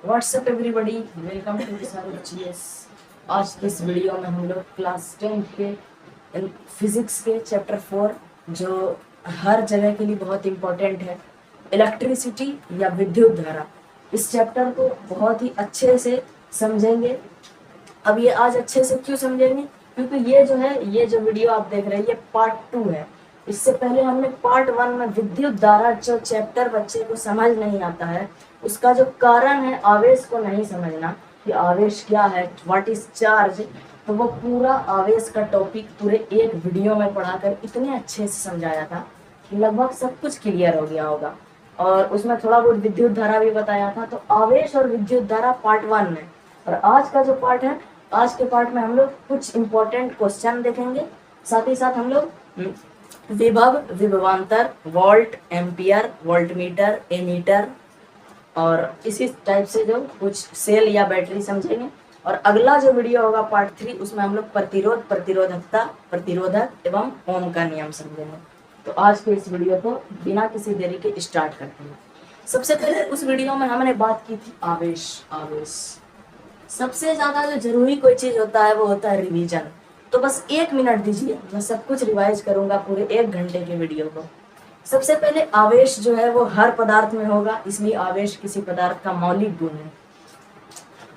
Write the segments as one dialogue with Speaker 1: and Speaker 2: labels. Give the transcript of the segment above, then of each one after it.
Speaker 1: WhatsApp everybody, welcome to GS. आज के इस वीडियो में हम लोग क्लास 10 के फिजिक्स के चैप्टर 4 जो हर जगह के लिए बहुत इम्पोर्टेंट है, इलेक्ट्रिसिटी या विद्युत धारा, इस चैप्टर को बहुत ही अच्छे से समझेंगे। अब ये आज अच्छे से क्यों समझेंगे, क्योंकि ये जो वीडियो आप देख रहे हैं ये पार्ट 2 है। इससे पहले हमने पार्ट 1 में विद्युत धारा जो चैप्टर बच्चे को समझ नहीं आता है, उसका जो कारण है आवेश को नहीं समझना कि आवेश क्या है, व्हाट इज चार्ज, तो वो पूरा आवेश का टॉपिक पूरे एक वीडियो में पढ़ाकर इतने अच्छे से समझाया था कि लगभग सब कुछ क्लियर हो गया होगा। और उसमें थोड़ा बहुत विद्युत धारा भी बताया था। तो आवेश और विद्युत धारा पार्ट 1 में, और आज का जो पार्ट है, आज के पार्ट में हम लोग कुछ इंपॉर्टेंट क्वेश्चन देखेंगे। साथ ही साथ हम लोग विभव, विभवांतर, वोल्ट, एम्पियर, वोल्टमीटर, एमीटर और इसी टाइप से जो कुछ सेल या बैटरी समझेंगे। और अगला जो वीडियो होगा पार्ट 3, उसमें हम लोग प्रतिरोध, प्रतिरोधकता, प्रतिरोधक एवं ओम का नियम समझेंगे। तो आज के इस वीडियो को बिना किसी देरी के स्टार्ट करते हैं। सबसे पहले उस वीडियो में हमने बात की थी आवेश। सबसे ज्यादा जो जरूरी कोई चीज होता है वो होता है रिवीजन। तो बस 1 मिनट दीजिए, मैं सब कुछ रिवाइज करूंगा पूरे 1 घंटे के वीडियो को। सबसे पहले आवेश जो है वो हर पदार्थ में होगा, इसलिए आवेश किसी पदार्थ का मौलिक गुण है।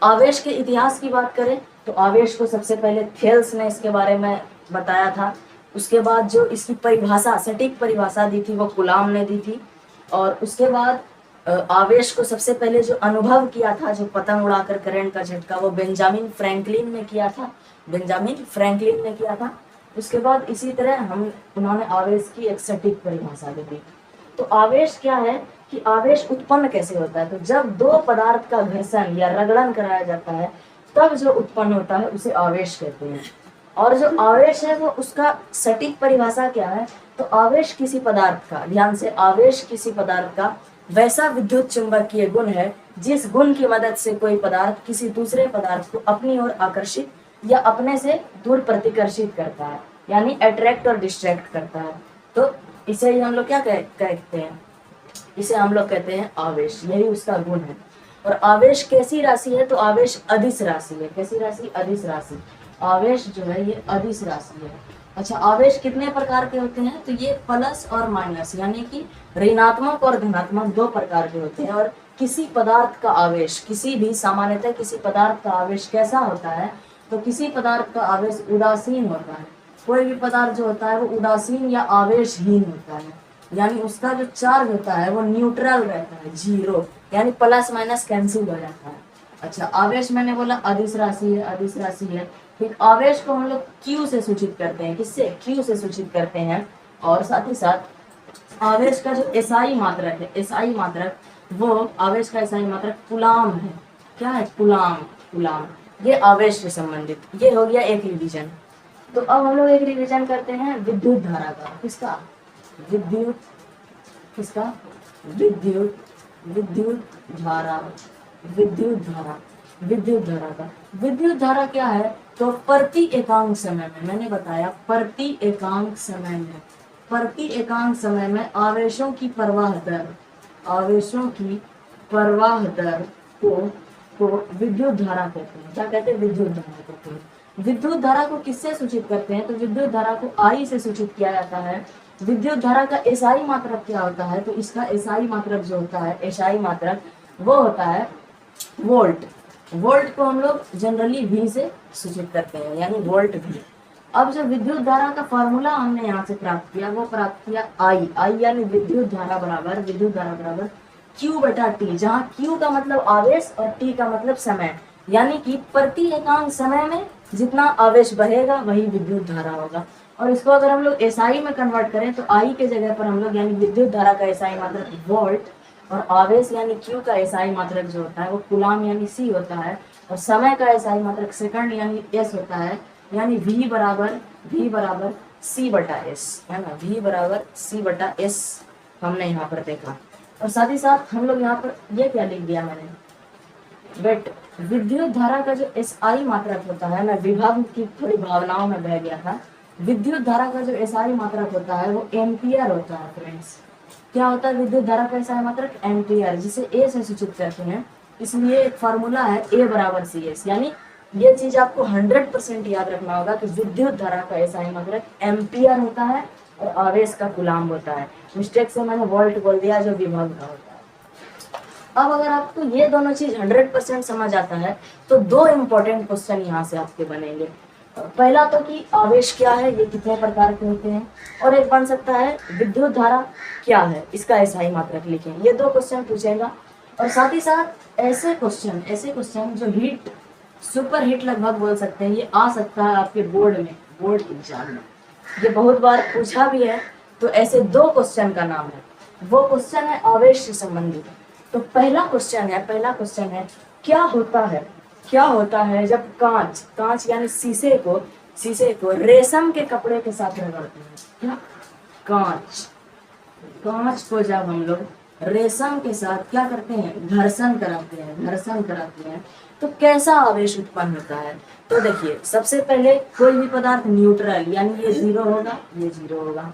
Speaker 1: आवेश के इतिहास की बात करें तो आवेश को सबसे पहले थेल्स ने इसके बारे में बताया था। उसके बाद जो इसकी परिभाषा, सटीक परिभाषा दी थी वो कूलाम ने दी थी। और उसके बाद आवेश को सबसे पहले जो अनुभव किया था, जो पतंग उड़ाकर करंट का झटका, वो बेंजामिन फ्रैंकलिन ने किया था। उसके बाद इसी तरह उन्होंने आवेश की एक सटीक परिभाषा दी थी। तो आवेश क्या है कि आवेश उत्पन्न कैसे होता है, तो जब दो पदार्थ का घर्षण या रगड़न कराया जाता है तब जो उत्पन्न होता है उसे आवेश कहते हैं। और जो आवेश है वो उसका सटीक परिभाषा क्या है, तो आवेश किसी पदार्थ का, ध्यान से, आवेश किसी पदार्थ का वैसा विद्युत चुंबकीय गुण है जिस गुण की मदद से कोई पदार्थ किसी दूसरे पदार्थ को अपनी ओर आकर्षित या अपने से दूर प्रतिकर्षित करता है, यानी अट्रैक्ट और डिस्ट्रैक्ट करता है। तो इसे ही हम लोग क्या कहते हैं, इसे हम लोग कहते हैं आवेश, यही उसका गुण है। और आवेश कैसी राशि है, तो आवेश अदिश राशि है। कैसी राशि? अदिश राशि। आवेश जो है ये अदिश राशि है। अच्छा, आवेश कितने प्रकार के होते हैं, तो ये प्लस और माइनस, यानी कि ऋणात्मक और धनात्मक 2 प्रकार के होते हैं। और किसी पदार्थ का आवेश, किसी भी, सामान्यतः किसी पदार्थ का आवेश कैसा होता है, तो किसी पदार्थ का आवेश उदासीन होता है। कोई भी पदार्थ जो होता है वो उदासीन या आवेशहीन होता है, यानी उसका जो चार्ज होता है वो न्यूट्रल रहता है, 0, यानी प्लस माइनस कैंसिल हो जाता है। अच्छा, आवेश मैंने बोला अदिश राशि है। फिर आवेश को हम लोग Q से सूचित करते हैं। किससे? Q से सूचित करते हैं। और साथ ही साथ आवेश का जो एसआई मात्रक है, वो आवेश का एसआई मात्रक कूलाम है। क्या है? कूलाम। ये आवेश से संबंधित, ये हो गया एक रिवीजन। तो अब हम लोग एक रिवीजन करते हैं विद्युत धारा का। किसका? विद्युत धारा का। विद्युत धारा क्या है, तो प्रति एकांक समय में, मैंने बताया प्रति एकांक समय में आवेशों की प्रवाह दर को विद्युत धारा कहते हैं। क्या कहते हैं? विद्युत धारा कहते हैं। विद्युत धारा को किससे सूचित करते हैं, तो विद्युत धारा को I से सूचित किया जाता है। विद्युत धारा का एसआई मात्रक क्या होता है, तो इसका एसआई मात्रक जो होता है, एसआई मात्रक, वो होता है वोल्ट को हम लोग जनरली V से सूचित करते हैं, यानी वोल्ट V। अब जो विद्युत धारा का फॉर्मूला हमने यहाँ से प्राप्त किया, वो प्राप्त किया I यानी विद्युत धारा बराबर Q/T, जहाँ Q का मतलब आवेश और T का मतलब समय, यानी कि प्रति एकांक समय में जितना आवेश बहेगा वही विद्युत धारा होगा। और इसको अगर हम लोग एसआई में कन्वर्ट करें तो I के जगह पर हम लोग, यानी विद्युत धारा का एसआई मात्रक वोल्ट, और आवेश यानी Q का एसआई मात्रक जो होता है वो कूलाम यानी C होता है, और समय का एसआई मात्रक सेकंड यानी S होता है, यानी V बराबर C/S, है ना, V बराबर C/S हमने यहाँ पर देखा। और साथ ही साथ हम लोग यहाँ पर ये क्या लिख दिया मैंने, वेट, विद्युत धारा का जो एसआई मात्रक होता है, मैं विभव की थोड़ी भावनाओं में बह गया था। विद्युत धारा का जो एसआई मात्रक होता है वो एम्पियर होता है फ्रेंड्स। क्या होता है विद्युत धारा का एसआई मात्रक? एम्पियर, जिसे ए से सूचित करते हैं। इसलिए एक फार्मूला है A बराबर CS, यानी ये चीज आपको 100% याद रखना होगा कि विद्युत धारा का SI मात्रक एम्पियर होता है और आवेश का कूलाम्ब होता है। मिस्टेक से मैंने वोल्ट बोल दिया जो विभव का होता है। अब अगर आपको ये दोनों चीज 100% समझ आता है तो दो इम्पोर्टेंट क्वेश्चन यहाँ से आपके बनेंगे। पहला तो कि आवेश क्या है, ये कितने प्रकार के होते हैं, और एक बन सकता है विद्युत धारा क्या है, इसका SI मात्रक लिखें। ये दो क्वेश्चन पूछेगा। और साथ ही साथ ऐसे क्वेश्चन जो हीट सुपर हिट लगभग बोल सकते हैं, ये आ सकता है आपके बोर्ड एग्जाम में, ये बहुत बार पूछा भी है। तो ऐसे दो क्वेश्चन का नाम है, वो क्वेश्चन है आवेश से संबंधित। तो पहला क्वेश्चन है क्या होता है जब कांच यानी शीशे को रेशम के कपड़े के साथ रगड़ते हैं। क्या? कांच को जब हम लोग रेशम के साथ क्या करते हैं, घर्षण कराते हैं तो कैसा आवेश उत्पन्न होता है। तो देखिए, सबसे पहले कोई भी पदार्थ न्यूट्रल, यानी ये 0 होगा, ये 0 होगा।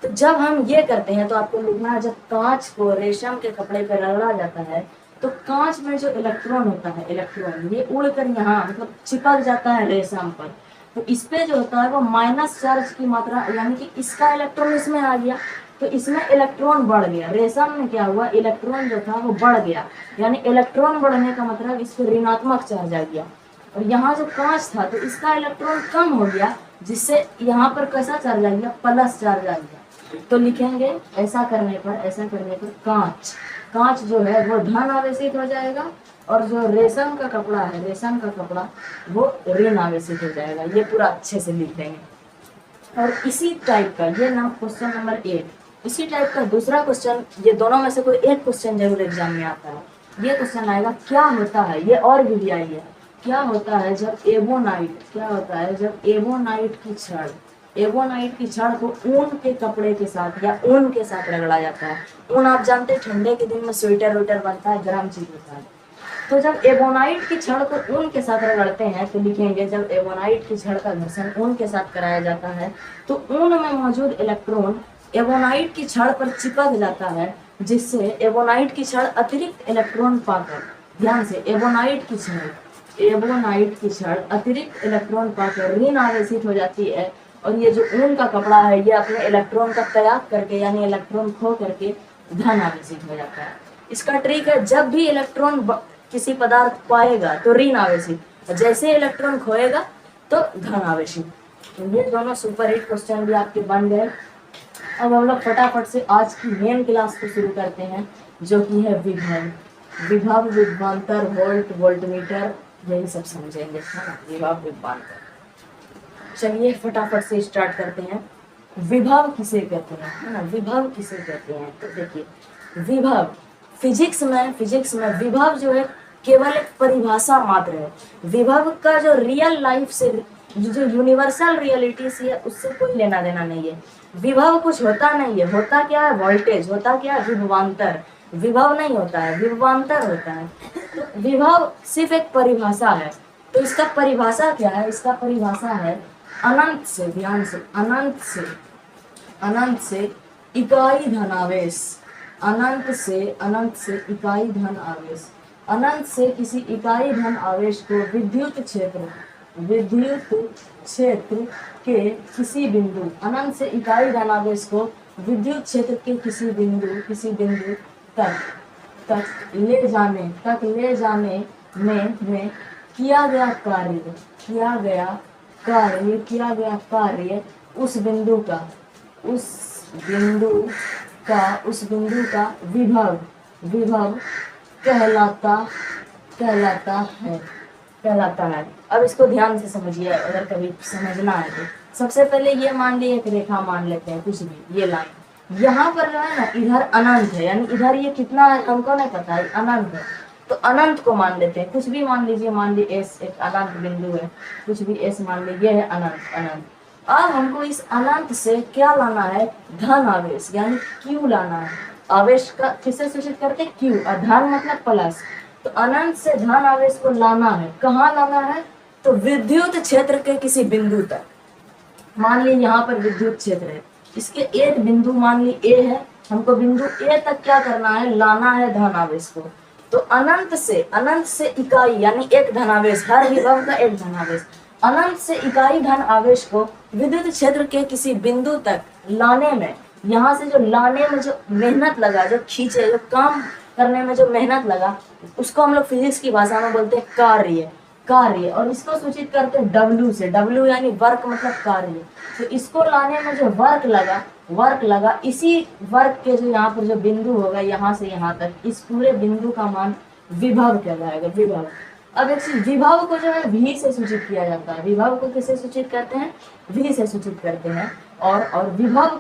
Speaker 1: तो जब हम ये करते हैं तो आपको लिखना है, जब कांच को रेशम के कपड़े पर रगड़ा जाता है तो कांच में जो इलेक्ट्रॉन होता है, ये उड़कर यहाँ मतलब चिपक जाता है रेशम पर। तो इस पे जो होता है वो माइनस चार्ज की मात्रा, यानी कि इसका इलेक्ट्रॉन इसमें आ गया तो इसमें इलेक्ट्रॉन बढ़ गया। रेशम में क्या हुआ, इलेक्ट्रॉन जो था वो बढ़ गया, यानी इलेक्ट्रॉन बढ़ने का मतलब इस पर ऋणात्मक चार्ज आ गया। और यहाँ जो कांच था तो इसका इलेक्ट्रॉन कम हो गया, जिससे यहाँ पर कैसा चार्ज आ गया, प्लस चार्ज आ गया। तो लिखेंगे ऐसा करने पर कांच जो है वो धन आवेशित हो जाएगा, और जो रेशम का कपड़ा वो ऋण आवेशित हो जाएगा। ये पूरा अच्छे से लिख देंगे। और इसी टाइप का ये नाम क्वेश्चन नंबर 8, इसी टाइप का दूसरा क्वेश्चन, ये दोनों में से कोई एक क्वेश्चन जरूर एग्जाम में आता है। ये क्वेश्चन आएगा, क्या होता है, ये और भी आई है, क्या होता है जब एवोनाइट की छड़ को ऊन के कपड़े के साथ या ऊन के साथ रगड़ा जाता है। ऊन आप जानते हैं ठंडे के दिन में स्वेटर बनता है, गर्म चीज होता है। तो जब एवोनाइट की छड़ को ऊन के साथ रगड़ते हैं तो लिखेंगे, जब एवोनाइट की छड़ का घर्षण ऊन के साथ कराया जाता है तो ऊन में मौजूद इलेक्ट्रॉन एवोनाइट की छड़ पर चिपक जाता है, जिससे एवोनाइट की छड़ अतिरिक्त इलेक्ट्रॉन पाकर, ध्यान से, एवोनाइट की छड़ अतिरिक्त इलेक्ट्रॉन पाकर ऋण आवेशित हो जाती है। और ये जो ऊन का कपड़ा है ये अपने इलेक्ट्रॉन का त्याग करके, यानी इलेक्ट्रॉन खो करके धन आवेशित हो जाता है। इसका ट्रिक है, जब भी इलेक्ट्रॉन किसी पदार्थ पाएगा तो ऋण आवेशित, जैसे इलेक्ट्रॉन खोएगा तो धन आवेशित। तो ये दोनों सुपर हिट क्वेश्चन भी आपके बन गए। अब हम लोग फटाफट से आज की मेन क्लास को शुरू करते हैं, जो कि है विभव, विभवांतर, वोल्टमीटर, यही सब समझेंगे, है ना। विभव, विभवांतर, चलिए फटाफट से स्टार्ट करते हैं। विभव किसे कहते हैं, है ना, विभव किसे कहते हैं। तो देखिए, विभव फिजिक्स में विभव जो है केवल एक परिभाषा मात्र है। विभव का जो रियल लाइफ से, जो यूनिवर्सल रियलिटी से है, उससे कोई लेना देना नहीं है। विभव कुछ होता नहीं है, होता क्या है, वोल्टेज, होता क्या है, विभवांतर। विभव नहीं होता है, विभवांतर होता है। तो विभव सिर्फ एक परिभाषा है। तो इसका परिभाषा क्या है, इसका परिभाषा है अनंत से, ध्यान से, अनंत से इकाई धन आवेश, अनंत से इकाई धन आवेश, अनंत से किसी इकाई धन आवेश को विद्युत क्षेत्र के किसी बिंदु, अनंत से इकाई धन आवेश को विद्युत क्षेत्र के किसी बिंदु तक ले जाने में किया गया कार्य उस बिंदु का विभव कहलाता है। अब इसको ध्यान से समझिए, अगर कभी समझना है तो। सबसे पहले ये मान लिए, एक रेखा मान लेते हैं, कुछ भी, ये लाइन यहाँ पर जो है ना, इधर अनंत है, यानी इधर ये कितना है हमको नहीं पता है, अनंत है। तो अनंत को मान लेते हैं, कुछ भी मान लीजिए, मान लीजिए एस एक अनंत बिंदु है, कुछ भी एस मान लीजिए, ये है अनंत। अब हमको इस अनंत से क्या लाना है, धन आवेश, यानी क्यू लाना है। आवेश का किससे सूचित करते हैं, क्यू, और धन मतलब प्लस। तो अनंत से धन आवेश को लाना है, कहाँ लाना है, तो विद्युत क्षेत्र के किसी बिंदु तक। मान ली यहाँ पर विद्युत क्षेत्र है, इसके एक बिंदु मान ली ए है, हमको बिंदु ए तक क्या करना है, लाना है धन आवेश को। तो अनंत से इकाई यानी एक धनावेश, हर विभव का एक धनावेश, अनंत से इकाई धन आवेश को विद्युत क्षेत्र के किसी बिंदु तक लाने में, यहाँ से जो लाने में जो मेहनत लगा, जो खींचे, जो काम करने में जो मेहनत लगा, उसको हम लोग फिजिक्स की भाषा में बोलते हैं कार्य, और इसको सूचित करते हैं W से। W यानी वर्क मतलब कार्य। तो इसको लाने में जो वर्क लगा, इसी वर्क के जो यहाँ पर जो बिंदु होगा, यहाँ से यहाँ तक, इस पूरे बिंदु का मान विभव कहलाएगा, विभव। अब एक चीज, विभव को जो है V से सूचित किया जाता है। विभव को किससे सूचित करते हैं? V से सूचित करते हैं। और विभव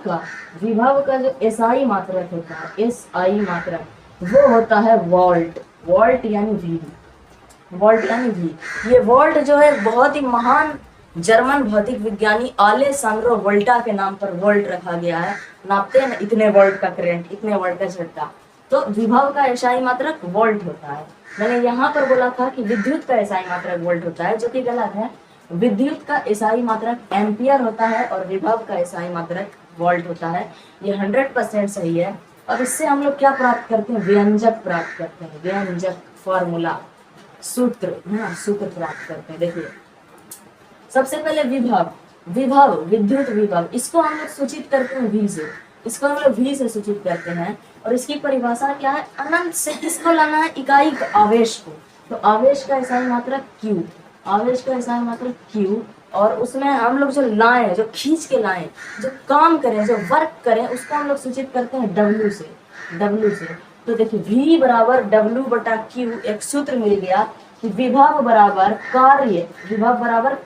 Speaker 1: का जो SI मात्रक होता है, SI मात्रक, वो होता है वोल्ट यानी V। ये वोल्ट जो है बहुत ही महान जर्मन भौतिक विज्ञानी अलेसांद्रो वोल्टा के नाम पर वोल्ट रखा गया है। नापते हैं इतने वोल्ट का करंट, इतने वोल्ट का झटका, तो विभव का SI मात्रक वोल्ट होता है। मैंने यहाँ पर बोला था कि विद्युत का SI मात्रक वोल्ट होता है, जो कि गलत है। विद्युत का SI मात्रक एम्पियर होता है और विभव का SI मात्रक वोल्ट होता है। ये 100% सही है। और इससे हम लोग क्या प्राप्त करते हैं? व्यंजक प्राप्त करते हैं, व्यंजक, फॉर्मूला, सूत्र प्राप्त करते हैं। देखिए, सबसे पहले विभव, विद्युत विभव, इसको हम लोग सूचित करते हैं V से। इसको हम लोग V से सूचित करते हैं। और इसकी परिभाषा क्या है? अनंत से किसको लाना है? इकाई आवेश को। तो आवेश का SI मात्रक Q, और उसमें हम लोग जो लाएं, जो खींच के लाएं, जो काम करें, जो वर्क करें, उसको हम लोग सूचित करते हैं W से। तो देखिए, V बराबर W बटा Q, एक सूत्र मिल गया कि विभव बराबर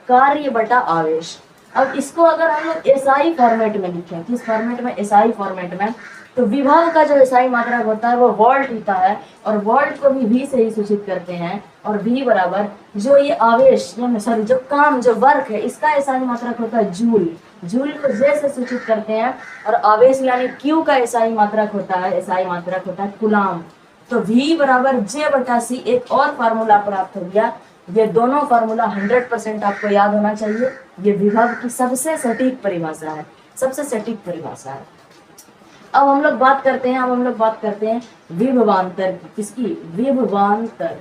Speaker 1: कार्य बटा आवेश। अब इसको अगर हम लोग SI फॉर्मेट में लिखें, किस फॉर्मेट में? SI फॉर्मेट में। तो विभव का जो SI मात्रक होता है वो वोल्ट होता है, और वोल्ट को भी V से ही सूचित करते हैं। और V बराबर जो ये आवेश, जो काम, जो वर्क है, इसका SI मात्रक होता है जूल को J से सूचित करते हैं। और आवेश यानी Q का SI मात्रक होता है कूलाम। तो V बराबर J बटा C, एक और फार्मूला प्राप्त हो गया। ये दोनों फार्मूला 100% आपको याद होना चाहिए। ये विभव की सबसे सटीक परिभाषा है। अब हम लोग बात करते हैं विभवांतर की। किसकी? विभवांतर,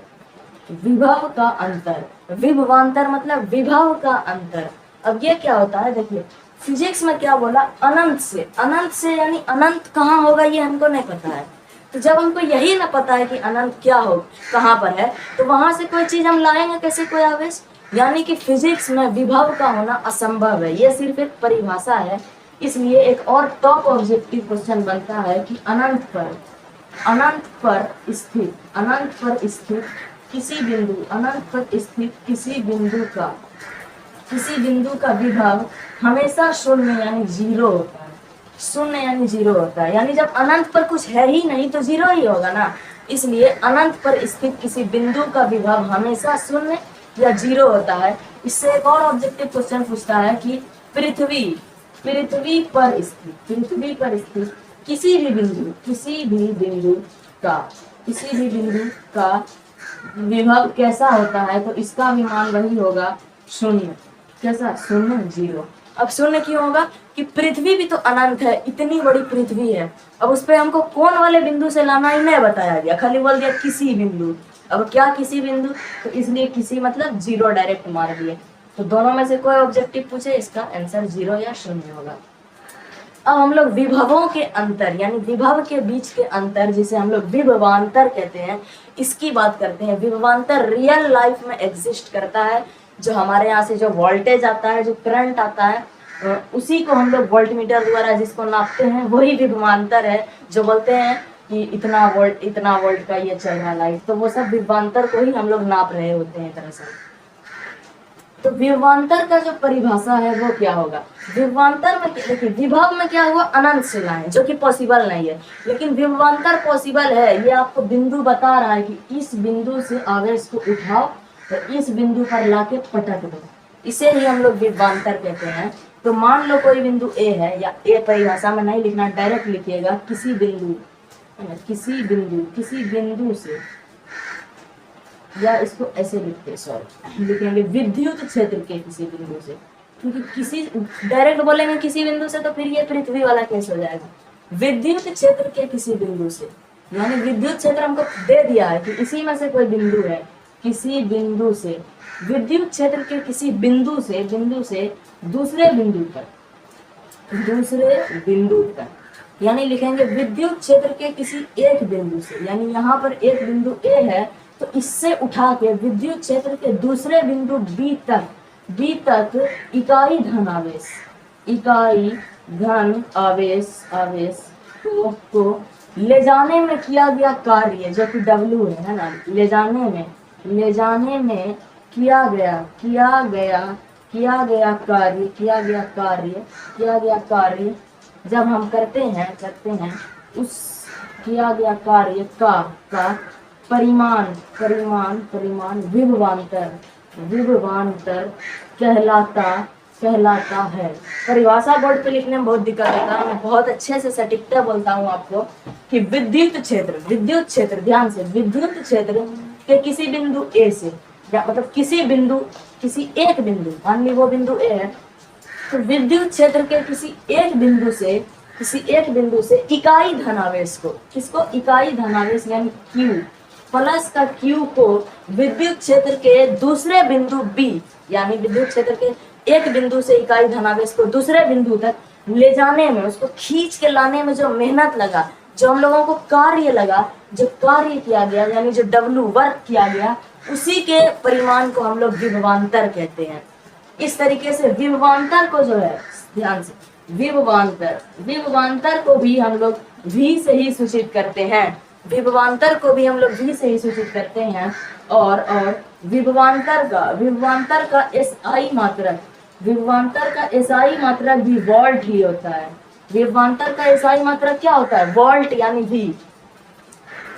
Speaker 1: विभव का अंतर। विभवांतर मतलब विभव का अंतर। अब ये क्या होता है? देखिए, फिजिक्स में क्या बोला? अनंत से यानी अनंत कहाँ होगा ये हमको नहीं पता है। तो जब हमको यही ना पता है कि अनंत क्या हो, कहाँ पर है, तो वहां से कोई चीज हम लाएंगे कैसे, कोई आवेश? यानी कि फिजिक्स में विभव का होना असंभव है। ये सिर्फ एक परिभाषा है। इसलिए एक और टॉप ऑब्जेक्टिव क्वेश्चन बनता है कि अनंत पर स्थित किसी बिंदु का विभव हमेशा शून्य यानी जीरो होता है। यानी जब अनंत पर कुछ है ही नहीं तो जीरो ही होगा ना। इसलिए अनंत पर स्थित किसी बिंदु का विभव हमेशा शून्य या जीरो होता है। इससे एक और ऑब्जेक्टिव क्वेश्चन पूछता है कि पृथ्वी पर स्थित किसी भी बिंदु का विभव कैसा होता है, तो इसका भी मान वही होगा शून्य। कैसा? शून्य, जीरो। अब शून्य क्यों होगा? कि पृथ्वी भी तो अनंत है, इतनी बड़ी पृथ्वी है। अब उस पर हमको कौन वाले बिंदु से लाना ही नहीं बताया गया, खाली बोल दिया किसी बिंदु। अब क्या किसी बिंदु? तो इसलिए किसी मतलब जीरो डायरेक्ट मार दिए। तो दोनों में से कोई ऑब्जेक्टिव पूछे, इसका आंसर जीरो या शून्य होगा। अब हम लोग विभवों के अंतर यानी विभव के बीच के अंतर, जिसे हम लोग विभवांतर कहते हैं, इसकी बात करते हैं। विभवांतर रियल लाइफ में एग्जिस्ट करता है। जो हमारे यहाँ से जो वोल्टेज आता है, जो करंट आता है, उसी को हम लोग वोल्टमीटर द्वारा जिसको नापते हैं वही विभवांतर है। जो बोलते हैं कि इतना वोल्ट का ये चल रहा लाइट, तो वो सब विभवांतर को ही हम लोग नाप रहे होते हैं दरअसल। तो विभवांतर का जो परिभाषा है वो क्या होगा? विभवांतर में देखिए, विभव में क्या हुआ? अनंत से लाएं, जो कि पॉसिबल नहीं है। लेकिन विभवांतर पॉसिबल है। ये आपको बिंदु बता रहा है कि इस बिंदु से आवेश को उठाओ तो इस बिंदु पर लाके पटक दो। इसे ही हम लोग विभवांतर कहते हैं। तो मान लो कोई बिंदु ए है, या ए परिभाषा में नहीं लिखना, डायरेक्ट लिखिएगा किसी बिंदु से, या इसको ऐसे लिखेंगे विद्युत क्षेत्र के किसी बिंदु से। क्योंकि किसी डायरेक्ट बोलेंगे किसी बिंदु से तो फिर ये पृथ्वी वाला केस हो जाएगा। विद्युत क्षेत्र के किसी बिंदु से यानी विद्युत क्षेत्र हमको दे दिया है कि इसी में से कोई बिंदु है, किसी बिंदु से विद्युत क्षेत्र के किसी बिंदु से दूसरे बिंदु तक यानी लिखेंगे विद्युत क्षेत्र के किसी एक बिंदु से, यानी यहाँ पर एक बिंदु ए है तो इससे उठा के विद्युत क्षेत्र के दूसरे बिंदु बी तक इकाई धन आवेश को ले जाने में किया गया कार्य जो कि W है ना, ले जाने में किया गया कार्य जब हम करते हैं उस किया गया कार्य का परिमाण विभवांतर कहलाता है। परिभाषा बोर्ड पे लिखने में बहुत दिक्कत होता है, मैं बहुत अच्छे से सटीकता बोलता हूँ आपको कि विद्युत क्षेत्र ध्यान से, विद्युत क्षेत्र के किसी बिंदु ए से, मतलब किसी एक बिंदु, मान ली वो बिंदु ए है, तो विद्युत क्षेत्र के किसी एक बिंदु से इकाई धनावेश को, किसको, इकाई धनावेश यानी Q प्लस का Q को विद्युत क्षेत्र के दूसरे बिंदु B, यानी विद्युत क्षेत्र के एक बिंदु से इकाई धनावेश को दूसरे बिंदु तक ले जाने में, उसको खींच के लाने में जो मेहनत लगा, जो हम लोगों को कार्य लगा, जो कार्य किया गया यानी जो W वर्क किया गया, उसी के परिमाण को हम लोग विभवांतर कहते हैं। इस तरीके से विभवांतर को जो है, ध्यान से, विभवांतर को भी हम लोग V से ही सूचित करते हैं, और विभवांतर का SI मात्रक भी वोल्ट ही होता है। विभवांतर का SI मात्रक क्या होता है, वोल्ट यानी V।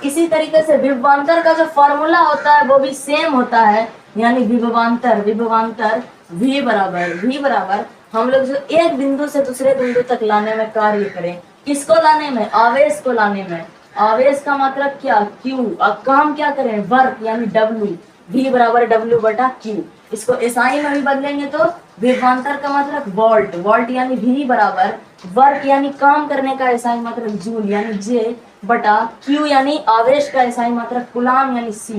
Speaker 1: इसी तरीके से विभवांतर का जो फॉर्मूला होता है वो भी सेम होता है, यानी विभवांतर V बराबर हम लोग जो एक बिंदु से दूसरे बिंदु तक लाने में कार्य करें, किसको लाने में, आवेश को लाने में, आवेश का मात्रक क्या, Q, अब काम क्या करें, वर्क यानी W, V बराबर W बटा Q। इसको SI में भी बदलेंगे तो विभवांतर का मात्रक वोल्ट यानी V बराबर वर्क यानी काम करने का SI मात्रक जूल यानी J बटा Q यानी आवेश का SI मात्रक कूलाम यानी C,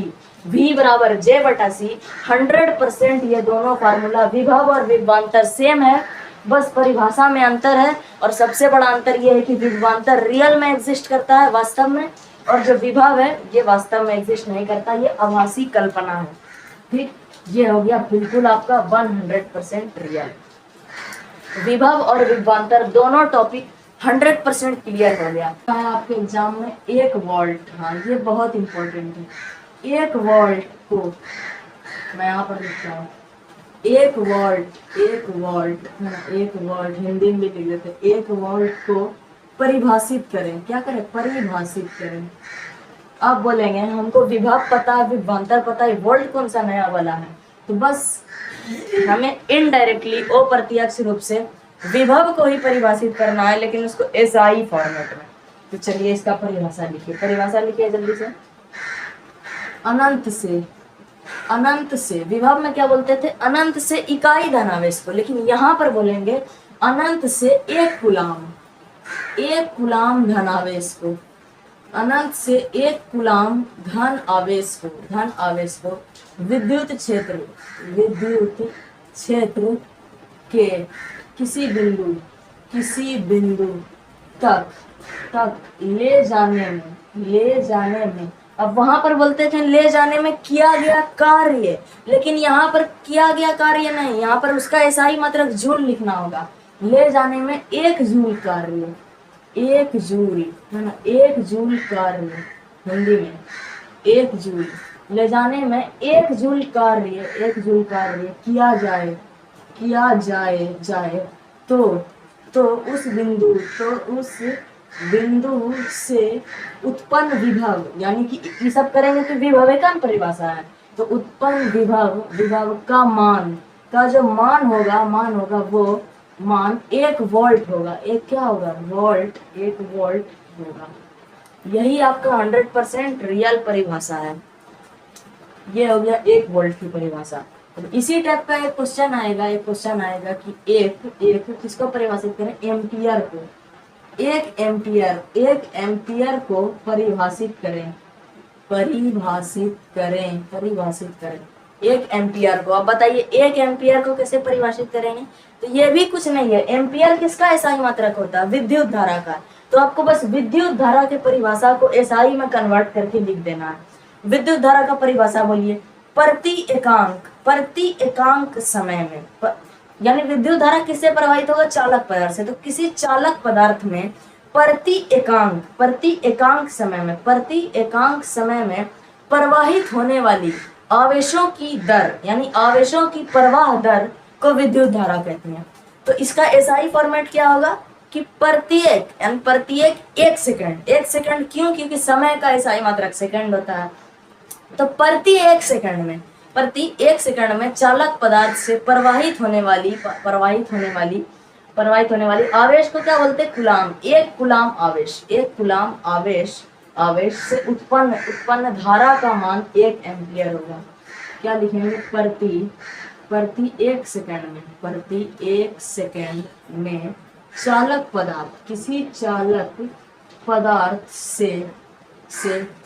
Speaker 1: V बराबर J बटा C। 100% ये दोनों फार्मूला विभव और विभवांतर सेम है, बस परिभाषा में अंतर है। और सबसे बड़ा अंतर ये है कि विभवांतर रियल में एग्जिस्ट करता है वास्तव में, और जो विभव है ये वास्तव में एग्जिस्ट नहीं करता, ये आभासी कल्पना है। ठीक, ये हो गया बिल्कुल आपका 100% रियल। विभव और विभवांतर दोनों टॉपिक 100% क्लियर हो गया। आपके एग्जाम में 1 वोल्ट, हाँ ये बहुत इंपॉर्टेंट है, 1 वोल्ट को मैं यहाँ पर लिखता हूँ, 1 वोल्ट हिंदी में भी लिख देते, 1 वोल्ट को परिभाषित करें, क्या करें, परिभाषित करें। अब बोलेंगे हमको विभव पता है, विभवांतर पता है, वोल्ट कौन सा नया वाला है, तो बस हमें इनडायरेक्टली अप्रत्यक्ष रूप से विभव को ही परिभाषित करना है, लेकिन उसको SI फॉर्मेट में। तो चलिए इसका परिभाषा लिखिए जल्दी से। अनंत से विभव में क्या बोलते थे, अनंत से इकाई धनावेश को, लेकिन यहाँ पर बोलेंगे अनंत से 1 कूलाम धनावेश को, अनंत से 1 कूलाम धन आवेश को विद्युत क्षेत्र के किसी बिंदु तक ले जाने में, अब वहां पर बोलते थे ले जाने में किया गया कार्य, लेकिन यहाँ पर किया गया कार्य नहीं, यहाँ पर उसका SI मात्रक जूल लिखना होगा। ले जाने में 1 जूल कार्य, 1 जूल है ना, 1 जूल कार्य हिंदी में 1 जूल, ले जाने में 1 जूल कार्य किया जाए तो उस बिंदु से उत्पन्न विभव, यानी कि ये सब करेंगे तो विभव का परिभाषा है, तो उत्पन्न विभव का मान का जो मान होगा वो मान 1 वोल्ट होगा। एक क्या होगा, वोल्ट, 1 वोल्ट होगा। यही आपका 100% रियल परिभाषा है। ये हो गया 1 वोल्ट की परिभाषा। तो इसी टाइप का एक क्वेश्चन आएगा कि एक किसको परिभाषित करें, एम्पियर को। 1 एम्पियर को परिभाषित करें, परिभाषित करें 1 एम्पियर को। अब बताइए 1 एम्पियर को कैसे परिभाषित करेंगे? तो ये भी कुछ नहीं है, एम्पियर किसका एसआई मात्रक होता है? विद्युत धारा का। तो आपको बस विद्युत धारा की परिभाषा को एसआई में कन्वर्ट करके लिख देना है। विद्युत धारा का परिभाषा बोलिए, प्रति एकांक समय में, यानी विद्युत धारा किससे प्रवाहित होगा? चालक पदार्थ से। तो किसी चालक पदार्थ में प्रति एकांक समय में प्रवाहित होने वाली आवेशों की दर, यानी आवेशों की प्रवाह दर को विद्युत धारा कहते हैं। तो इसका एसआई फॉर्मेट क्या होगा कि प्रत्येक 1 सेकंड। क्यों? क्योंकि समय का एसआई मात्रक सेकंड होता है। तो प्रति 1 सेकंड में चालक पदार्थ से प्रवाहित होने वाली आवेश को क्या बोलते हैं? कूलाम। एक कूलाम आवेश से उत्पन्न धारा का मान 1 एम्पियर होगा। क्या लिखेंगे? प्रति 1 सेकंड में चालक पदार्थ, किसी चालक पदार्थ से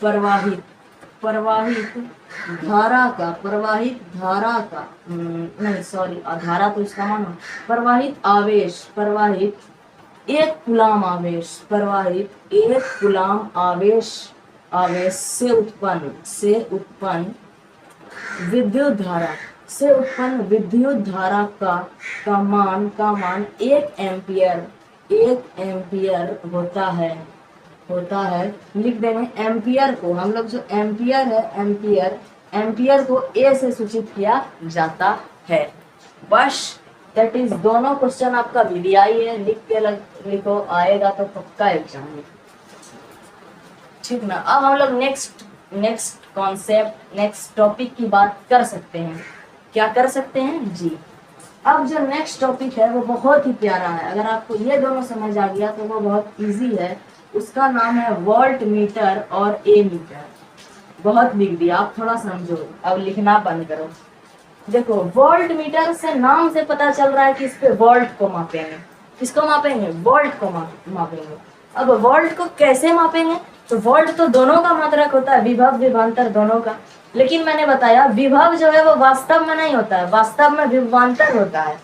Speaker 1: प्रवाहित धारा का धारा तो इसका मानो प्रवाहित आवेश 1 कूलाम आवेश से उत्पन्न विद्युत धारा का मान 1 एम्पियर होता है। लिख देंगे एम्पियर को, हम लोग जो एम्पियर है एम्पियर को ए से सूचित किया जाता है। बस दैट इज, दोनों क्वेश्चन आपका वीडियाई है, लिखो, आएगा तो पक्का एग्जाम में, ठीक ना। अब हम लोग नेक्स्ट कॉन्सेप्ट, नेक्स्ट टॉपिक की बात कर सकते हैं। क्या कर सकते हैं जी? अब जो नेक्स्ट टॉपिक है वो बहुत ही प्यारा है। अगर आपको ये दोनों समझ आ गया तो वो बहुत इजी है। उसका नाम है वोल्ट मीटर और ए मीटर। बहुत लिख दिया, आप थोड़ा समझो, अब लिखना बंद करो। देखो, वोल्ट मीटर से नाम से पता चल रहा है कि इस पे वोल्ट को मापेंगे। किसको मापेंगे? वोल्ट को मापेंगे। अब वोल्ट को कैसे मापेंगे? तो वोल्ट तो दोनों का मात्रक होता है, विभव विभवांतर दोनों का। लेकिन मैंने बताया विभव जो है वो वास्तव में नहीं होता है, वास्तव में विभवांतर होता है।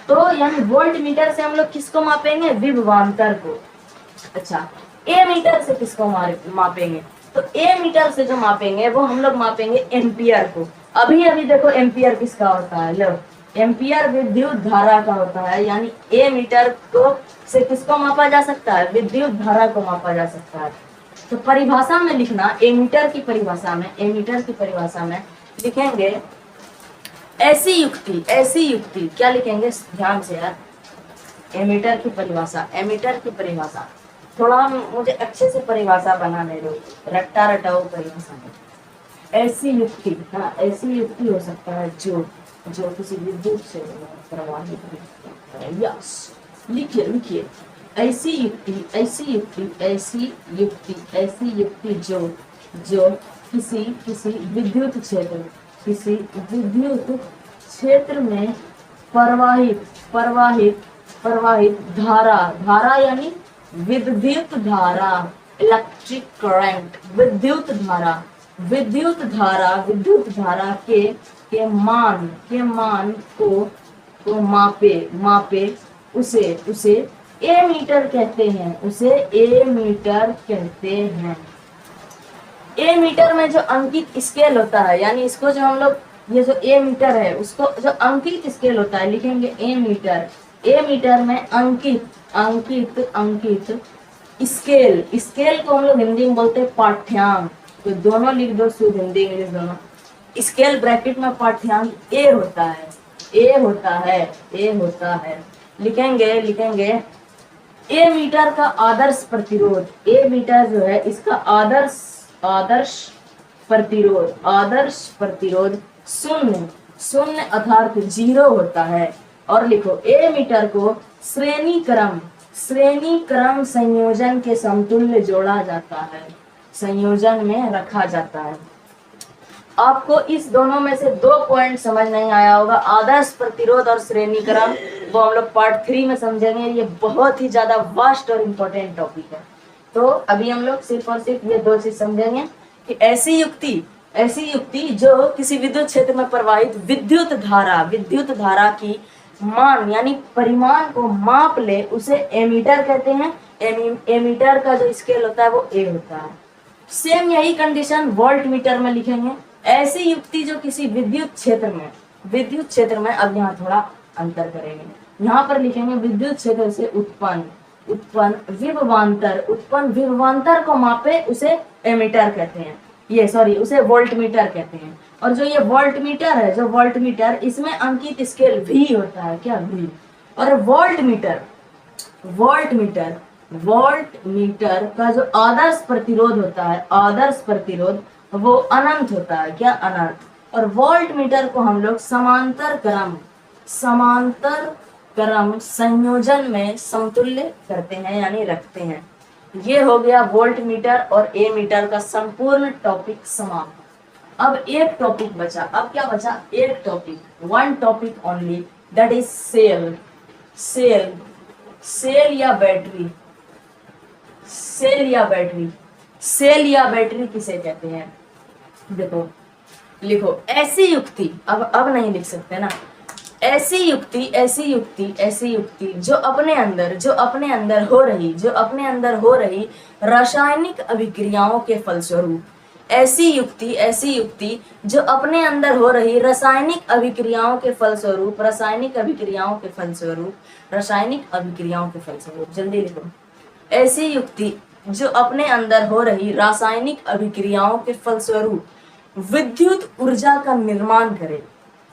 Speaker 1: तो यानी वोल्ट मीटर से हम लोग किसको मापेंगे? विभवांतर को। अच्छा, ए मीटर से किसको मापेंगे? तो ए मीटर से जो मापेंगे वो हम लोग मापेंगे एम्पियर को। अभी देखो एम्पियर किसका होता है? लो, एम्पियर विद्युत धारा का होता है। यानी ए मीटर को से किसको मापा जा सकता है? विद्युत धारा को मापा जा सकता है। तो परिभाषा में लिखना, ए मीटर की परिभाषा में लिखेंगे ऐसी युक्ति। क्या लिखेंगे? ध्यान से यार, ए मीटर की परिभाषा थोड़ा मुझे अच्छे से परिभाषा बनाने दो, रट्टा रटाओ परिभाषा में। ऐसी युक्ति, हाँ, ऐसी युक्ति हो सकता है जो किसी विद्युत से प्रवाहित है। यस, लिखिए ऐसी युक्ति जो किसी विद्युत क्षेत्र में प्रवाहित धारा यानी विद्युत धारा, इलेक्ट्रिक करंट, विद्युत धारा के मान को मापे उसे ए मीटर कहते हैं। ए मीटर में जो अंकित स्केल होता है, यानी इसको जो हम लोग, ये जो ए मीटर है उसको जो अंकित स्केल होता है, लिखेंगे ए मीटर में अंकित स्केल को हम लोग हिंदी में बोलते हैं पाठ्यांक। तो दोनों लिख दो, शुद्ध हिंदी इंग्लिश दोनों। स्केल ब्रैकेट में पाठ्यांक ए होता है। लिखेंगे ए मीटर का आदर्श प्रतिरोध। ए मीटर जो है इसका आदर्श प्रतिरोध शून्य अर्थात 0 होता है। और लिखो, ए मीटर को श्रेणी क्रम संयोजन के समतुल्य जोड़ा जाता है, संयोजन में रखा जाता है। आपको इस दोनों में से 2 पॉइंट समझ नहीं आया होगा, आदर्श प्रतिरोध और श्रेणी क्रम। वो हम लोग पार्ट 3 में समझेंगे। ये बहुत ही ज्यादा वास्ट और इम्पोर्टेंट टॉपिक है। तो अभी हम लोग सिर्फ और सिर्फ ये 2 चीज समझेंगे कि ऐसी युक्ति जो किसी विद्युत क्षेत्र में प्रवाहित विद्युत धारा की मान यानी परिमाण को माप ले, उसे एमीटर कहते हैं। एमीटर का जो स्केल होता है वो ए होता है। सेम यही कंडीशन वोल्ट मीटर में लिखेंगे। ऐसी युक्ति जो किसी विद्युत क्षेत्र में अब यहाँ थोड़ा अंतर करेंगे। यहाँ पर लिखेंगे विद्युत क्षेत्र से उत्पन्न विभवांतर को मापे, उसे एमीटर कहते हैं। उसे वोल्ट मीटर कहते हैं। और जो ये वोल्ट मीटर इसमें अंकित स्केल वी होता है। क्या? वी। और वोल्ट मीटर का जो आदर्श प्रतिरोध वो अनंत होता है। क्या? अनंत। और वोल्ट मीटर को हम लोग समांतर क्रम संयोजन में समतुल्य करते हैं यानी रखते हैं। ये हो गया वोल्ट मीटर और ए मीटर का संपूर्ण टॉपिक समाप्त। अब एक टॉपिक बचा। अब क्या बचा? एक topic, one topic only, that is cell या बैटरी। सेल या बैटरी किसे कहते हैं? देखो, लिखो ऐसी युक्ति, अब नहीं लिख सकते ना। ऐसी युक्ति जो अपने अंदर हो रही रासायनिक अभिक्रियाओं के फलस्वरूप, ऐसी युक्ति जो अपने अंदर हो रही रासायनिक अभिक्रियाओं के फलस्वरूप, जल्दी लिखो। ऐसी युक्ति जो अपने अंदर हो रही रासायनिक अभिक्रियाओं के फलस्वरूप विद्युत ऊर्जा का निर्माण करे।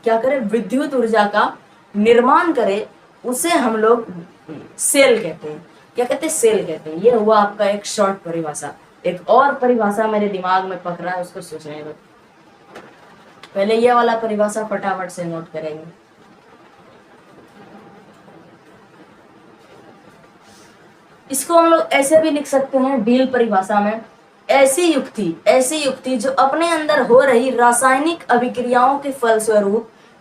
Speaker 1: क्या करे? विद्युत ऊर्जा का निर्माण करे, उसे हम लोग सेल कहते हैं। क्या कहते हैं? सेल कहते हैं। ये हुआ आपका एक शॉर्ट परिभाषा। एक और परिभाषा मेरे दिमाग में पक रहा है, उसको सोचने दो। पहले ये वाला परिभाषा फटाफट से नोट करेंगे। इसको हम लोग ऐसे भी लिख सकते हैं डील परिभाषा में। ऐसी युक्ति जो अपने अंदर हो रही रासायनिक अभिक्रियाओं के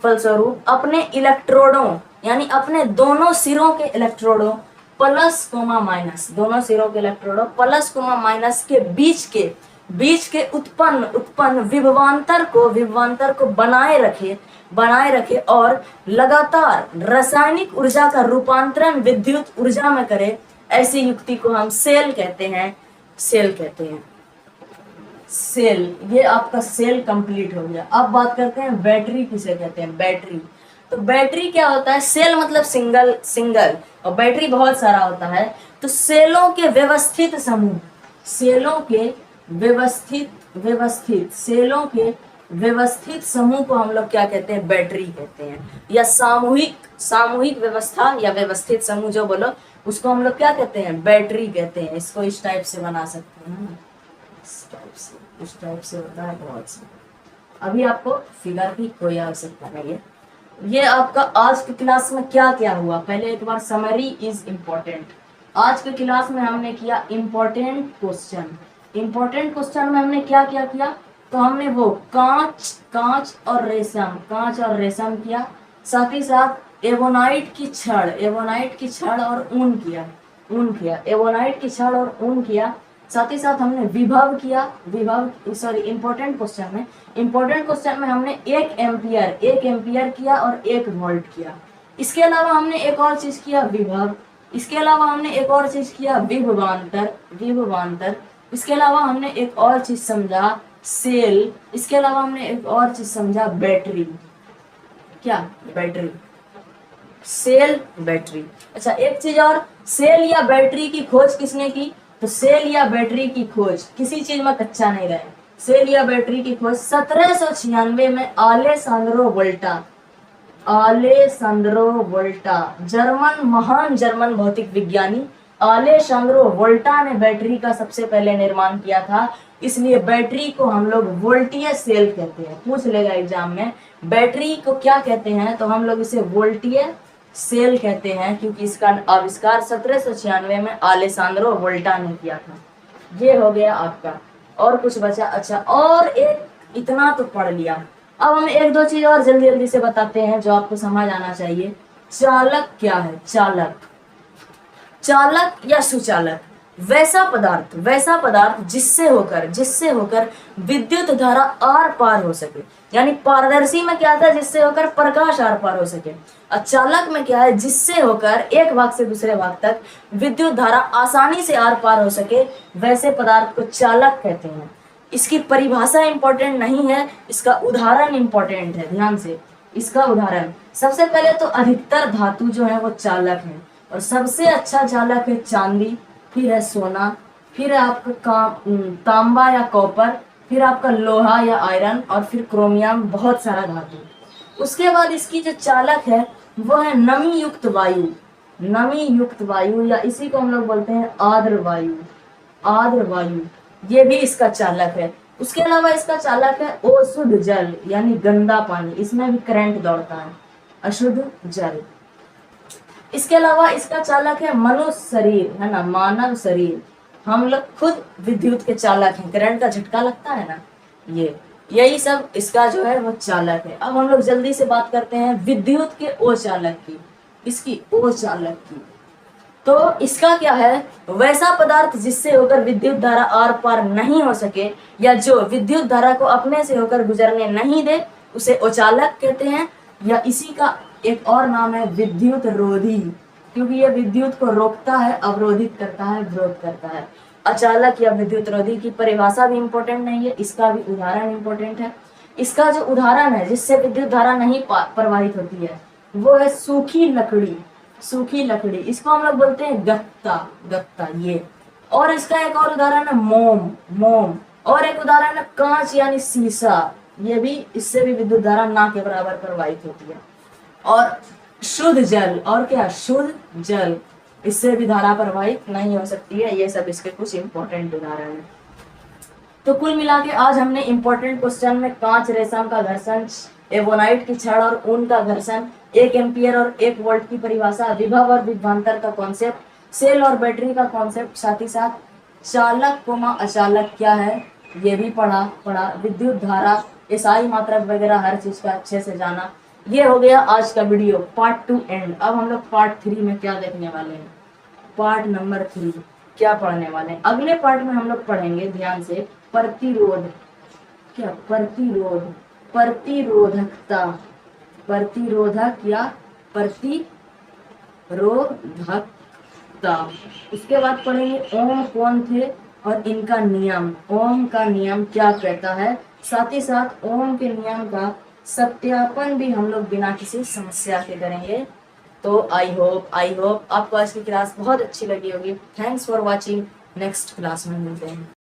Speaker 1: फलस्वरूप अपने इलेक्ट्रोडों यानी अपने दोनों सिरों के इलेक्ट्रोडों प्लस कोमा माइनस के बीच के उत्पन्न विभवांतर को बनाए रखे और लगातार रासायनिक ऊर्जा का रूपांतरण विद्युत ऊर्जा में करे, ऐसी युक्ति को हम सेल कहते हैं। सेल, ये आपका सेल कंप्लीट हो गया। अब बात करते हैं बैटरी किसे कहते हैं। तो बैटरी क्या होता है? सेल मतलब सिंगल और बैटरी बहुत सारा होता है। तो सेलों के व्यवस्थित समूह को हम लोग क्या कहते हैं? बैटरी कहते हैं। या सामूहिक व्यवस्था या व्यवस्थित समूह जो बोलो, उसको हम लोग क्या कहते हैं? बैटरी कहते हैं। इसको इस टाइप से बना सकते हैं, इस टाइप से होता है बहुत से। अभी आपको फिगर की कोई आवश्यकता नहीं है। ये आपका आज की क्लास में क्या क्या हुआ, पहले एक बार समरी इज इम्पोर्टेंट। आज के क्लास में हमने किया इम्पोर्टेंट क्वेश्चन में हमने क्या क्या किया? तो हमने वो कांच और रेशम किया, साथ ही साथ एवोनाइट की छड़ और ऊन किया, एवोनाइट की छड़ और ऊन किया। साथ ही साथ हमने विभव किया, इम्पोर्टेंट क्वेश्चन में हमने 1 एम्पियर किया और 1 वोल्ट किया। इसके अलावा हमने एक और चीज किया विभव, इसके अलावा हमने एक और चीज किया विभवांतर, इसके अलावा हमने एक और चीज समझा सेल, इसके अलावा हमने एक और चीज समझा बैटरी। क्या? Battery, cell, battery. अच्छा, एक चीज और, सेल या बैटरी की खोज किसने की? तो सेल या बैटरी की खोज किसी चीज में कच्चा नहीं रहे। सेल या बैटरी की खोज 1796 में आलेसांद्रो वोल्टा, महान जर्मन भौतिक विज्ञानी आलेसांद्रो वोल्टा ने बैटरी का सबसे पहले निर्माण किया था। इसलिए बैटरी को हम लोग वोल्टीय सेल कहते हैं। पूछ लेगा एग्जाम में, बैटरी को क्या कहते हैं? तो हम लोग इसे वोल्टीय सेल कहते हैं, क्योंकि इसका आविष्कार 1796 में आलेसांद्रो वोल्टा ने किया था। ये हो गया आपका। और कुछ बचा? अच्छा, और एक, इतना तो पढ़ लिया। अब हम 1-2 चीज और जल्दी से बताते हैं जो आपको समझ आना चाहिए। चालक क्या है? चालक, चालक या सुचालक वैसा पदार्थ जिससे होकर विद्युत धारा आर पार हो सके। यानी पारदर्शी में क्या था? जिससे होकर प्रकाश आर पार हो सके। और चालक में क्या है? जिससे होकर एक भाग से दूसरे भाग तक विद्युत धारा आसानी से आर पार हो सके, वैसे पदार्थ को चालक कहते हैं। इसकी परिभाषा इंपॉर्टेंट नहीं है, इसका उदाहरण इंपॉर्टेंट है। ध्यान से इसका उदाहरण, सबसे पहले तो अधिकतर धातु जो है वो चालक है, और सबसे अच्छा चालक है चांदी, फिर है सोना, फिर है आपका तांबा या कॉपर, फिर आपका लोहा या आयरन, और फिर क्रोमियम, बहुत सारा धातु। उसके बाद इसकी जो चालक है वो है नमी युक्त वायु, नमी युक्त वायु, या इसी को हम लोग बोलते हैं आर्द्र वायु, आर्द्र वायु, ये भी इसका चालक है। उसके अलावा इसका चालक है अशुद्ध जल, यानी गंदा पानी, इसमें भी करंट दौड़ता है, अशुद्ध जल। इसके अलावा इसका चालक है मनुष्य शरीर, है ना, मानव शरीर। हम लोग खुद विद्युत के चालक हैं, करंट का झटका लगता है ना, यही सब इसका जो है वो चालक है। अब हम लोग जल्दी से बात करते हैं विद्युत के ओ चालक की, इसकी ओ चालक की। तो इसका क्या है? वैसा पदार्थ जिससे होकर विद्युत धारा आर पार नहीं हो सके, या जो विद्युत धारा को अपने से होकर गुजरने नहीं दे, उसे अचालक कहते हैं। या इसी का एक और नाम है विद्युत रोधी, क्योंकि यह विद्युत को रोकता है, अवरोधित करता है, विरोध करता है। अचालक या विद्युत रोधी की परिभाषा भी इंपॉर्टेंट नहीं है, इसका भी उदाहरण इंपॉर्टेंट है। इसका जो उदाहरण है जिससे विद्युत धारा नहीं प्रवाहित होती है, वो है सूखी लकड़ी, सूखी लकड़ी, इसको हम लोग बोलते हैं गत्ता, गत्ता ये। और इसका एक और उदाहरण है मोम, मोम। और एक उदाहरण है कांच यानी शीशा, ये भी, इससे भी विद्युत धारा ना के बराबर प्रवाहित होती है। और शुद्ध जल, और क्या? शुद्ध जल, इससे भी धारा प्रवाहित नहीं हो सकती है। ये सब इसके कुछ इंपॉर्टेंट उदाहरण है। तो कुल मिला के आज हमने इंपॉर्टेंट क्वेश्चन में कांच रेशम का घर्षण, एवोनाइट की छड़ और ऊन का घर्षण, 1 एम्पियर और 1 वोल्ट की परिभाषा, विभव और विभवांतर का कॉन्सेप्ट, सेल और बैटरी का कॉन्सेप्ट, साथ ही साथ चालक कोमा अचालक क्या है ये भी पढ़ा। विद्युत धारा, एसआई मात्रक वगैरह हर चीज का अच्छे से जाना। ये हो गया आज का वीडियो, पार्ट 2 एंड। अब हम लोग पार्ट 3 में क्या देखने वाले हैं? पार्ट नंबर 3 क्या पढ़ने वाले हैं? अगले पार्ट में हम लोग पढ़ेंगे, ध्यान से, प्रतिरोध। क्या? प्रतिरोध, प्रतिरोधकता, प्रतिरोधक या प्रतिरोधकता। उसके बाद पढ़ेंगे ओम कौन थे और इनका नियम, ओम का नियम क्या कहता है। साथ ही साथ ओम के नियम का सत्यापन भी हम लोग बिना किसी समस्या के करेंगे। तो आई होप आपको आज की क्लास बहुत अच्छी लगी होगी। Thanks for watching. Next class में मिलते हैं।